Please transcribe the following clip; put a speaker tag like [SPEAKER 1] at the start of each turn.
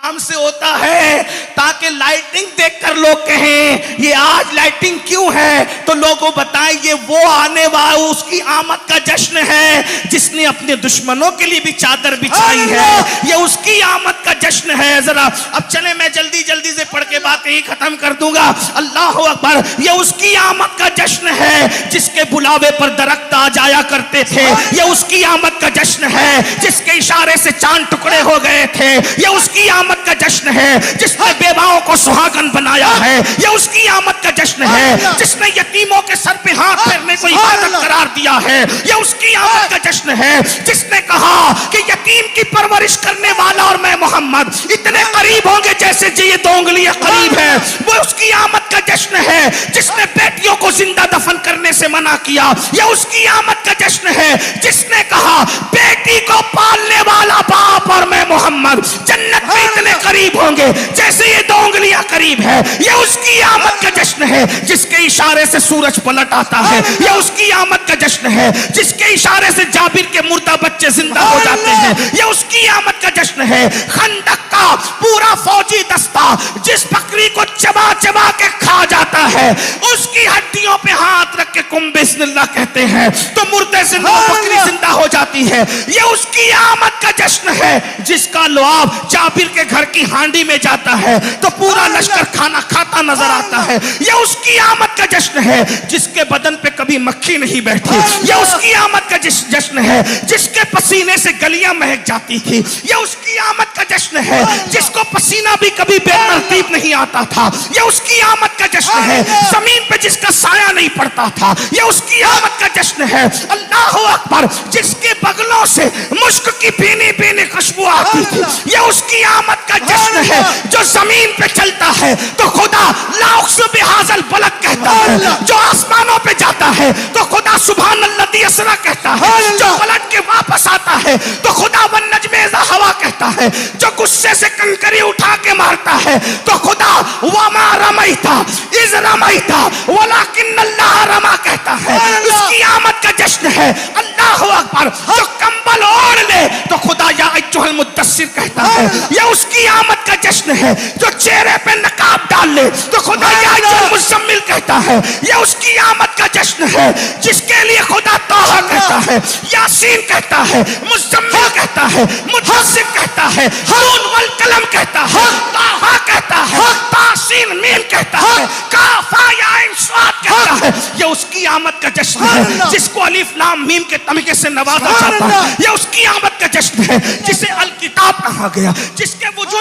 [SPEAKER 1] کام سے ہوتا ہے تاکہ لائٹنگ دیکھ کر لوگ کہیں یہ آج لائٹنگ کیوں ہے، تو لوگوں بتائیں یہ وہ آنے والا اس کی آمد کا جشن ہے جس نے اپنے دشمنوں کے لیے بھی چادر بچھائی ہے، یہ اس کی آمد کا جشن ہے۔ ذرا اب چلیں میں جلدی جلدی سے پڑھ کے بات یہی ختم کر دوں گا۔ اللہ اکبر، یہ اس کی آمد کا جشن ہے جس کے بلاوے پر درخت آ جایا کرتے تھے، یہ اس کی آمد کا جشن ہے جس کے اشارے سے چاند ٹکڑے ہو گئے تھے، یہ اس کی آمد کا جشن ہے جس نے بیواؤں کو سہاگن بنایا ہے، یہ اس کی آمد کا جشن ہے جس نے یتیموں کے سر پہ ہاتھ پھیرنے کو عبادت قرار دیا ہے، یہ اس کی آمد کا جشن ہے جس نے کہا کہ یتیم کی پرورش کرنے والا اور میں محمد اتنے قریب ہوں گے جیسے یہ دو انگلیاں قریب ہے، وہ اس کی آمد کا جشن ہے جس نے بیٹیوں کو زندہ دفن کرنے سے منع کیا، یہ اس کی آمد کا جشن ہے جس نے کہا بیٹی کو پالنے والا باپ اور میں محمد جنت میں اتنے قریب ہوں گے جیسے یہ دو انگلیاں قریب ہے، یہ اس کی آمد کا جشن ہے جس کے اشارے سے سورج پلٹ آتا ہے، یہ اس کی آمد کا جشن ہے جس کے اشارے سے جابر کے مردہ بچے زندہ ہو جاتے ہیں، یہ اس کی آمد کا جشن ہے۔ خندق کا پورا فوجی دستہ جس بکری کو چبا چبا کے کھا جاتا ہے اس کی ہڈیوں پہ ہاتھ رکھ کے کم بسم اللہ کہتے ہیں تو مردے زندہ بکری زندہ ہو جاتی ہے، یہ اس کی آمد کا جشن ہے جس کا لعاب جابر کے گھر کی ہانڈی میں جاتا ہے تو پورا لشکر کھانا کھاتا نظر آتا ہے، یہ اس کی آمد کا جشن ہے جس کے بدن پہ کبھی مکھی نہیں بیٹھی، یہ اس کی آمد کا جشن ہے جس کے پسینے سے گلیاں مہک جاتی تھی، یہ اس کی آمد کا جشن ہے جس کو پسینہ بھی کبھی بے ترتیب نہیں آتا تھا، یہ اس کی آمد کا جشن ہے زمین پہ جس کا سایہ نہیں پڑتا تھا، یہ اس کی آمد کا جشن ہے۔ اللہ اکبر، جس کے بغلوں سے مشک کی بھینی بھینی خوشبو آتی تھی، یہ اس کی آمد کا جشن ہے جو زمین پہ چلتا ہے تو خدا لا اقسم بہذا البلد کہتا ہے، جو آسمانوں پہ جاتا ہے تو خدا سبحان الذی اسری کہتا ہے، جو پلٹ کے واپس آتا ہے تو خدا والنجم اذا ہوا کہتا ہے، جو غصے سے کنکری اٹھا کے مارتا ہے تو خدا وما رمیت اذ رمیت ولکن اللہ رما کہتا ہے، اس کی آمد کا جشن ہے۔ اللہ اکبر، جو کمبل اوڑھ لے تو خدا یا ایھا المدثر کہتا ہے، یہ اس کی آمد کا جشن ہے۔ جو چہرے پہ نقاب ڈال لے تو خدا یا ایھا المزمل کہتا ہے، یہ اس کی آمد کا جشن ہے۔ جس کے لیے خدا طٰہٰ کہتا ہے، یاسین کہتا ہے، مزمل کہتا ہے، مدثر کہتا ہے، نون والقلم کہتا ہے، طٰہٰ کہتا ہے، طاسین میم کہتا ہے، کاف یا عین صاد کہتا ہے، یہ اس کی آمد کا جشن ہے۔ جس کو الف لام میم کے تمغے سے نوازا جاتا ہے، یہ اس کی آمد کا جشن ہے۔ جسے الکتاب کہا گیا، جس کے وجود کو